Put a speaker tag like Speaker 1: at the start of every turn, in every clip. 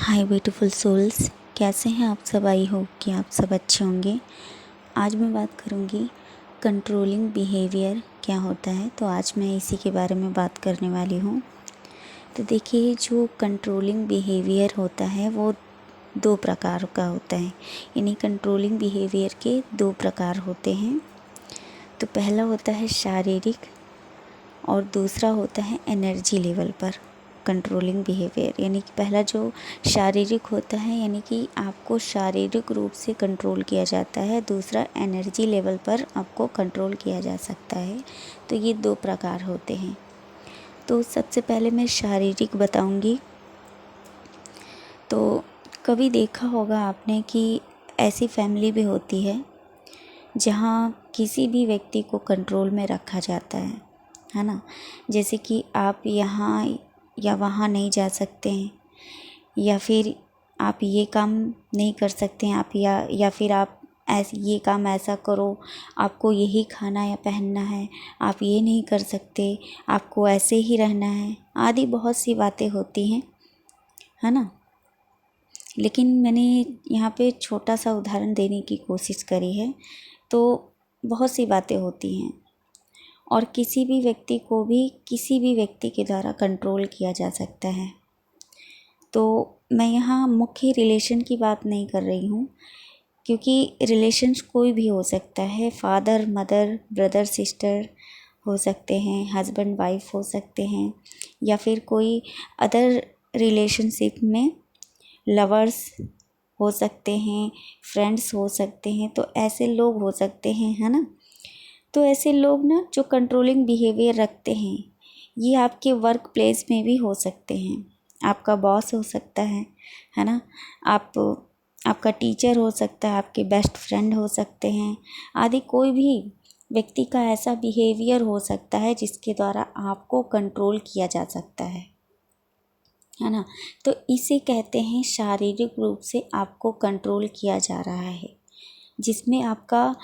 Speaker 1: हाय beautiful souls, कैसे हैं आप सब। आई होप कि आप सब अच्छे होंगे। आज मैं बात करूंगी कंट्रोलिंग बिहेवियर क्या होता है। तो आज मैं इसी के बारे में बात करने वाली हूँ। तो देखिए, जो कंट्रोलिंग बिहेवियर होता है वो दो प्रकार का होता है। यानी कंट्रोलिंग बिहेवियर के दो प्रकार होते हैं। तो पहला होता है शारीरिक और दूसरा होता है एनर्जी लेवल पर कंट्रोलिंग बिहेवियर। यानी कि पहला जो शारीरिक होता है, यानी कि आपको शारीरिक रूप से कंट्रोल किया जाता है। दूसरा एनर्जी लेवल पर आपको कंट्रोल किया जा सकता है। तो ये दो प्रकार होते हैं। तो सबसे पहले मैं शारीरिक बताऊंगी। तो कभी देखा होगा आपने कि ऐसी फैमिली भी होती है जहाँ किसी भी व्यक्ति को कंट्रोल में रखा जाता है ना। जैसे कि आप यहाँ या वहाँ नहीं जा सकते हैं, या फिर आप ये काम नहीं कर सकते हैं, आप या फिर आप ऐसे ये काम ऐसा करो, आपको यही खाना या पहनना है, आप ये नहीं कर सकते, आपको ऐसे ही रहना है, आदि बहुत सी बातें होती हैं, है ना। लेकिन मैंने यहाँ पे छोटा सा उदाहरण देने की कोशिश करी है। तो बहुत सी बातें होती हैं और किसी भी व्यक्ति को भी किसी भी व्यक्ति के द्वारा कंट्रोल किया जा सकता है। तो मैं यहाँ मुख्य रिलेशन की बात नहीं कर रही हूँ, क्योंकि रिलेशंस कोई भी हो सकता है। फादर मदर, ब्रदर सिस्टर हो सकते हैं, हस्बैंड वाइफ हो सकते हैं, या फिर कोई अदर रिलेशनशिप में लवर्स हो सकते हैं, फ्रेंड्स हो सकते हैं। तो ऐसे लोग हो सकते हैं, है ना। तो ऐसे लोग ना जो कंट्रोलिंग बिहेवियर रखते हैं, ये आपके वर्क प्लेस में भी हो सकते हैं। आपका बॉस हो सकता है ना। आपका टीचर हो सकता है, आपके बेस्ट फ्रेंड हो सकते हैं, आदि कोई भी व्यक्ति का ऐसा बिहेवियर हो सकता है जिसके द्वारा आपको कंट्रोल किया जा सकता है ना। तो इसे कहते हैं शारीरिक रूप से आपको कंट्रोल किया जा रहा है, जिसमें आपका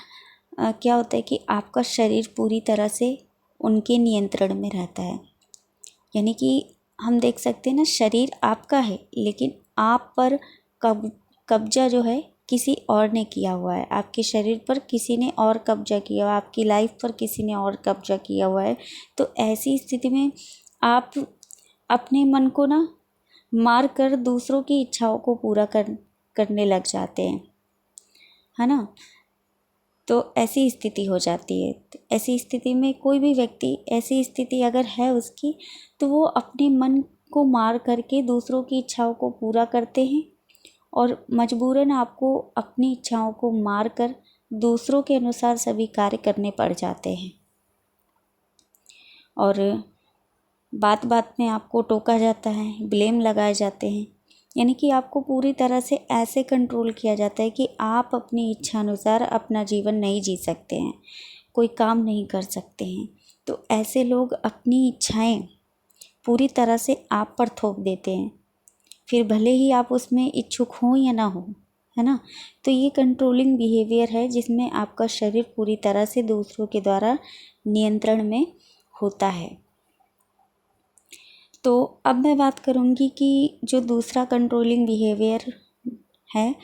Speaker 1: क्या होता है कि आपका शरीर पूरी तरह से उनके नियंत्रण में रहता है। यानी कि हम देख सकते हैं ना, शरीर आपका है लेकिन आप पर कब्जा जो है किसी और ने किया हुआ है। आपके शरीर पर किसी ने और कब्जा किया हुआ है, आपकी लाइफ पर किसी ने और कब्जा किया हुआ है। तो ऐसी स्थिति में आप अपने मन को ना मार कर दूसरों की इच्छाओं को पूरा करने लग जाते हैं, है ना। तो ऐसी स्थिति हो जाती है। ऐसी स्थिति में कोई भी व्यक्ति, ऐसी स्थिति अगर है उसकी, तो वो अपने मन को मार करके दूसरों की इच्छाओं को पूरा करते हैं और मजबूरन आपको अपनी इच्छाओं को मार कर दूसरों के अनुसार सभी कार्य करने पड़ जाते हैं। और बात बात में आपको टोका जाता है, ब्लेम लगाए जाते हैं। यानी कि आपको पूरी तरह से ऐसे कंट्रोल किया जाता है कि आप अपनी इच्छा अनुसार अपना जीवन नहीं जी सकते हैं, कोई काम नहीं कर सकते हैं। तो ऐसे लोग अपनी इच्छाएं पूरी तरह से आप पर थोप देते हैं, फिर भले ही आप उसमें इच्छुक हों या ना हो, है ना। तो ये कंट्रोलिंग बिहेवियर है जिसमें आपका शरीर पूरी तरह से दूसरों के द्वारा नियंत्रण में होता है। तो अब मैं बात करूँगी कि जो दूसरा कंट्रोलिंग बिहेवियर है,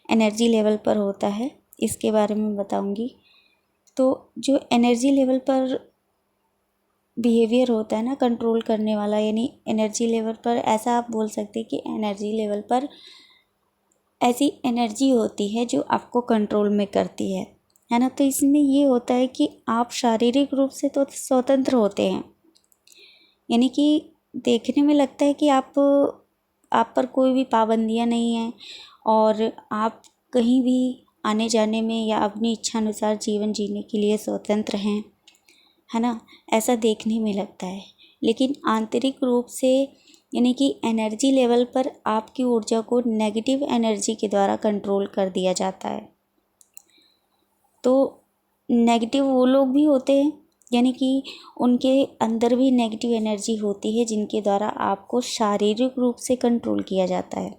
Speaker 1: एनर्जी लेवल पर होता है, इसके बारे में बताऊँगी। तो जो एनर्जी लेवल पर बिहेवियर होता है ना कंट्रोल करने वाला, यानी एनर्जी लेवल पर ऐसा आप बोल सकते हैं कि एनर्जी लेवल पर ऐसी एनर्जी होती है जो आपको कंट्रोल में करती है ना। तो इसमें ये होता है कि आप शारीरिक रूप से तो स्वतंत्र होते हैं। यानी कि देखने में लगता है कि आप पर कोई भी पाबंदियां नहीं हैं और आप कहीं भी आने जाने में या अपनी इच्छा अनुसार जीवन जीने के लिए स्वतंत्र हैं, है ना। ऐसा देखने में लगता है, लेकिन आंतरिक रूप से यानी कि एनर्जी लेवल पर आपकी ऊर्जा को नेगेटिव एनर्जी के द्वारा कंट्रोल कर दिया जाता है। तो नेगेटिव वो लोग भी होते हैं, यानी कि उनके अंदर भी नेगेटिव एनर्जी होती है जिनके द्वारा आपको शारीरिक रूप से कंट्रोल किया जाता है।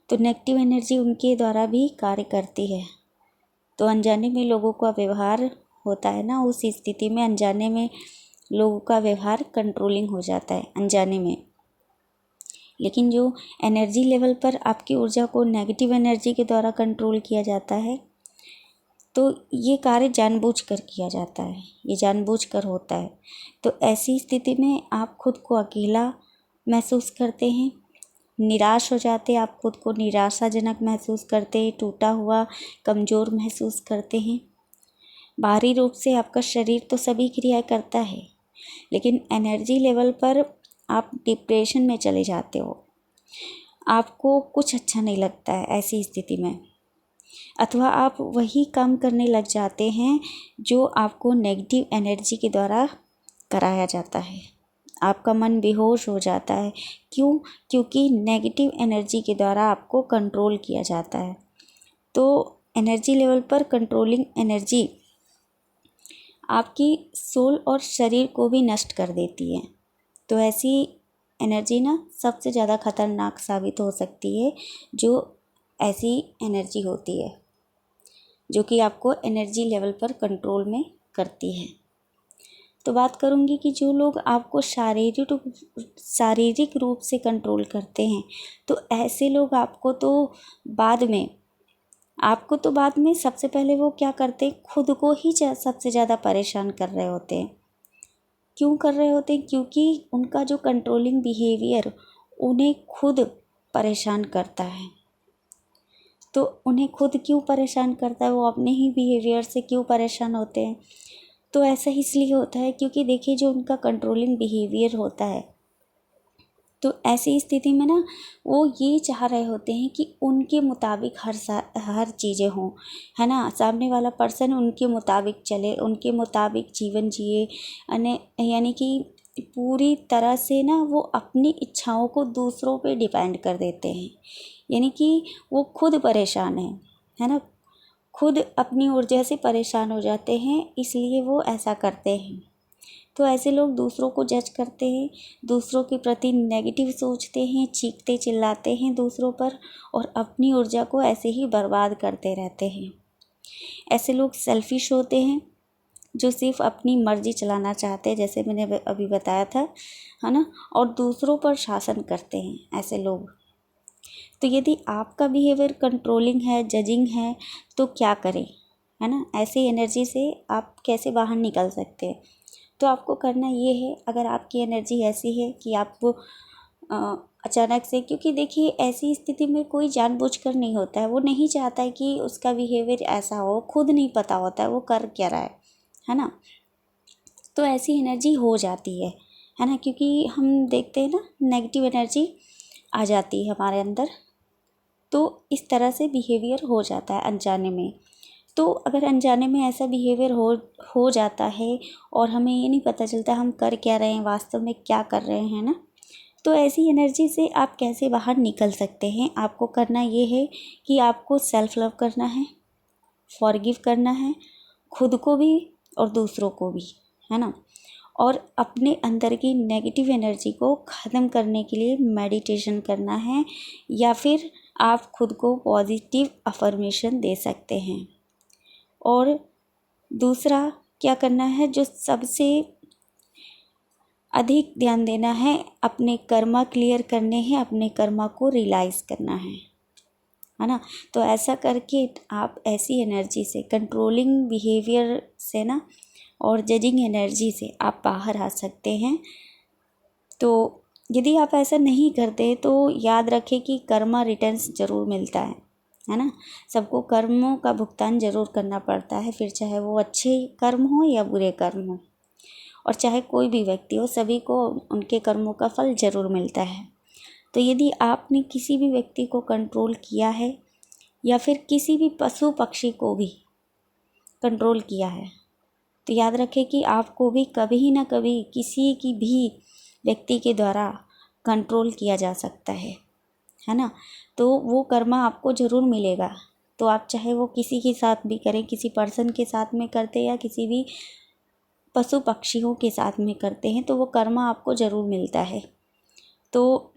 Speaker 1: तो नेगेटिव एनर्जी उनके द्वारा भी कार्य करती है। तो अनजाने में लोगों का व्यवहार होता है ना, उस स्थिति में अनजाने में लोगों का व्यवहार कंट्रोलिंग हो जाता है, अनजाने में। लेकिन जो एनर्जी लेवल पर आपकी ऊर्जा को नेगेटिव एनर्जी के द्वारा कंट्रोल किया जाता है, तो ये कार्य जानबूझकर किया जाता है, ये जानबूझकर होता है। तो ऐसी स्थिति में आप खुद को अकेला महसूस करते हैं, निराश हो जाते हैं, आप खुद को निराशाजनक महसूस करते हैं, टूटा हुआ कमज़ोर महसूस करते हैं। बाहरी रूप से आपका शरीर तो सभी क्रियाएं करता है, लेकिन एनर्जी लेवल पर आप डिप्रेशन में चले जाते हो, आपको कुछ अच्छा नहीं लगता है ऐसी स्थिति में, अथवा आप वही काम करने लग जाते हैं जो आपको नेगेटिव एनर्जी के द्वारा कराया जाता है। आपका मन बेहोश हो जाता है। क्यों? क्योंकि नेगेटिव एनर्जी के द्वारा आपको कंट्रोल किया जाता है। तो एनर्जी लेवल पर कंट्रोलिंग एनर्जी आपकी सोल और शरीर को भी नष्ट कर देती है। तो ऐसी एनर्जी ना सबसे ज़्यादा खतरनाक साबित हो सकती है, जो ऐसी एनर्जी होती है जो कि आपको एनर्जी लेवल पर कंट्रोल में करती है। तो बात करूँगी कि जो लोग आपको शारीरिक रूप से कंट्रोल करते हैं, तो ऐसे लोग आपको तो बाद में सबसे पहले वो क्या करते हैं, खुद को ही सबसे ज़्यादा परेशान कर रहे होते हैं। क्यों कर रहे होते हैं? क्योंकि उनका जो कंट्रोलिंग बिहेवियर उन्हें खुद परेशान करता है। तो उन्हें खुद क्यों परेशान करता है, वो अपने ही बिहेवियर से क्यों परेशान होते हैं? तो ऐसा इसलिए होता है क्योंकि देखिए, जो उनका कंट्रोलिंग बिहेवियर होता है, तो ऐसी स्थिति में ना वो ये चाह रहे होते हैं कि उनके मुताबिक हर चीज़ें हों, है ना। सामने वाला पर्सन उनके मुताबिक चले, उनके मुताबिक जीवन जिए, यानी कि पूरी तरह से ना वो अपनी इच्छाओं को दूसरों पे डिपेंड कर देते हैं। यानी कि वो खुद परेशान है ना, खुद अपनी ऊर्जा से परेशान हो जाते हैं, इसलिए वो ऐसा करते हैं। तो ऐसे लोग दूसरों को जज करते हैं, दूसरों के प्रति नेगेटिव सोचते हैं, चीखते चिल्लाते हैं दूसरों पर, और अपनी ऊर्जा को ऐसे ही बर्बाद करते रहते हैं। ऐसे लोग सेल्फिश होते हैं, जो सिर्फ अपनी मर्जी चलाना चाहते हैं, जैसे मैंने अभी बताया था, है ना, और दूसरों पर शासन करते हैं ऐसे लोग। तो यदि आपका बिहेवियर कंट्रोलिंग है, जजिंग है, तो क्या करें, है ना। ऐसी एनर्जी से आप कैसे बाहर निकल सकते हैं? तो आपको करना ये है, अगर आपकी एनर्जी ऐसी है कि आपको अचानक से, क्योंकि देखिए ऐसी स्थिति में कोई जानबूझकर नहीं होता है, वो नहीं चाहता है कि उसका बिहेवियर ऐसा हो, खुद नहीं पता होता है वो कर क्या रहा है ना। तो ऐसी एनर्जी हो जाती है ना, क्योंकि हम देखते हैं ना, नेगेटिव एनर्जी आ जाती है हमारे अंदर, तो इस तरह से बिहेवियर हो जाता है अनजाने में। तो अगर अनजाने में ऐसा बिहेवियर हो जाता है और हमें ये नहीं पता चलता हम कर क्या रहे हैं, वास्तव में क्या कर रहे हैं ना, तो ऐसी एनर्जी से आप कैसे बाहर निकल सकते हैं? आपको करना ये है कि आपको सेल्फ लव करना है, फॉरगिव करना है, खुद को भी और दूसरों को भी, है ना। और अपने अंदर की नेगेटिव एनर्जी को ख़त्म करने के लिए मेडिटेशन करना है, या फिर आप खुद को पॉजिटिव अफर्मेशन दे सकते हैं। और दूसरा क्या करना है, जो सबसे अधिक ध्यान देना है, अपने कर्मा क्लियर करने हैं, अपने कर्मा को रियलाइज़ करना है ना। तो ऐसा करके आप ऐसी एनर्जी से, कंट्रोलिंग बिहेवियर से ना, और जजिंग एनर्जी से आप बाहर आ सकते हैं। तो यदि आप ऐसा नहीं करते तो याद रखें कि कर्मा रिटर्न्स ज़रूर मिलता है ना। सबको कर्मों का भुगतान ज़रूर करना पड़ता है, फिर चाहे वो अच्छे कर्म हो या बुरे कर्म हो, और चाहे कोई भी व्यक्ति हो, सभी को उनके कर्मों का फल ज़रूर मिलता है। तो यदि आपने किसी भी व्यक्ति को कंट्रोल किया है, या फिर किसी भी पशु पक्षी को भी कंट्रोल किया है, तो याद रखें कि आपको भी कभी ना कभी किसी की भी व्यक्ति के द्वारा कंट्रोल किया जा सकता है ना। तो वो कर्मा आपको ज़रूर मिलेगा। तो आप चाहे वो किसी के साथ भी करें, किसी पर्सन के साथ में करते या किसी भी पशु पक्षियों के साथ में करते हैं, तो वो कर्मा आपको ज़रूर मिलता है। तो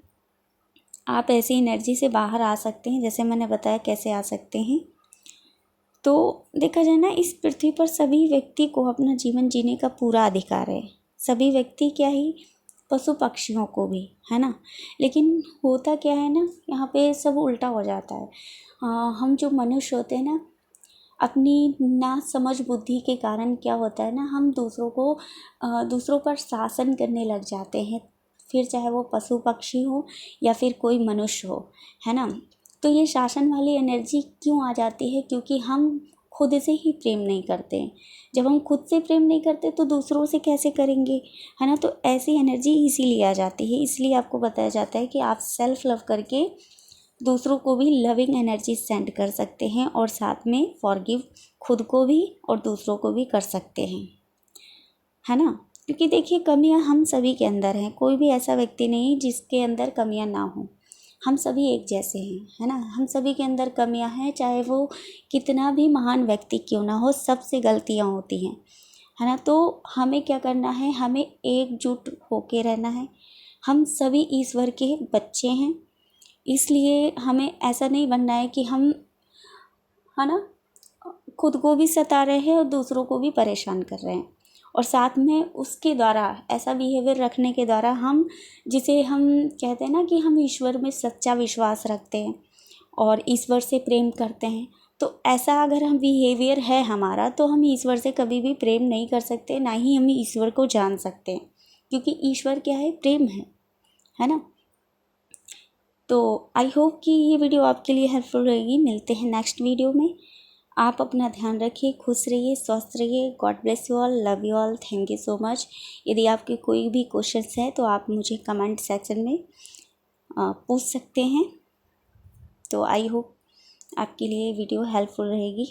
Speaker 1: आप ऐसी एनर्जी से बाहर आ सकते हैं, जैसे मैंने बताया कैसे आ सकते हैं। तो देखा जाए ना, इस पृथ्वी पर सभी व्यक्ति को अपना जीवन जीने का पूरा अधिकार है। सभी व्यक्ति क्या ही पशु पक्षियों को भी, है ना। लेकिन होता क्या है ना, यहाँ पे सब उल्टा हो जाता है। हम जो मनुष्य होते हैं ना, अपनी ना समझ बुद्धि के कारण क्या होता है ना, हम दूसरों पर शासन करने लग जाते हैं, फिर चाहे वो पशु पक्षी हो या फिर कोई मनुष्य हो, है ना। तो ये शासन वाली एनर्जी क्यों आ जाती है? क्योंकि हम खुद से ही प्रेम नहीं करते हैं। जब हम खुद से प्रेम नहीं करते तो दूसरों से कैसे करेंगे, है ना। तो ऐसी एनर्जी इसीलिए आ जाती है। इसलिए आपको बताया जाता है कि आप सेल्फ लव करके दूसरों को भी लविंग एनर्जी सेंड कर सकते हैं, और साथ में फॉरगिव खुद को भी और दूसरों को भी कर सकते हैं, है ना। क्योंकि देखिए, कमियां हम सभी के अंदर हैं। कोई भी ऐसा व्यक्ति नहीं जिसके अंदर कमियां ना हो। हम सभी एक जैसे हैं, है ना। हम सभी के अंदर कमियां हैं, चाहे वो कितना भी महान व्यक्ति क्यों ना हो, सबसे गलतियां होती हैं, है ना। तो हमें क्या करना है, हमें एकजुट होके रहना है। हम सभी ईश्वर के बच्चे हैं, इसलिए हमें ऐसा नहीं बनना है कि हम, है ना, खुद को भी सता रहे हैं और दूसरों को भी परेशान कर रहे हैं। और साथ में उसके द्वारा, ऐसा बिहेवियर रखने के द्वारा हम, जिसे हम कहते हैं ना कि हम ईश्वर में सच्चा विश्वास रखते हैं और ईश्वर से प्रेम करते हैं, तो ऐसा अगर हम बिहेवियर है हमारा, तो हम ईश्वर से कभी भी प्रेम नहीं कर सकते, ना ही हम ईश्वर को जान सकते हैं। क्योंकि ईश्वर क्या है? प्रेम है ना। तो आई होप कि ये वीडियो आपके लिए हेल्पफुल रहेगी। मिलते हैं नेक्स्ट वीडियो में। आप अपना ध्यान रखिए, खुश रहिए, स्वस्थ रहिए। God bless you all, love you all, thank you so much. यदि आपके कोई भी क्वेश्चंस है तो आप मुझे कमेंट सेक्शन में पूछ सकते हैं। तो आई होप आपके लिए वीडियो हेल्पफुल रहेगी।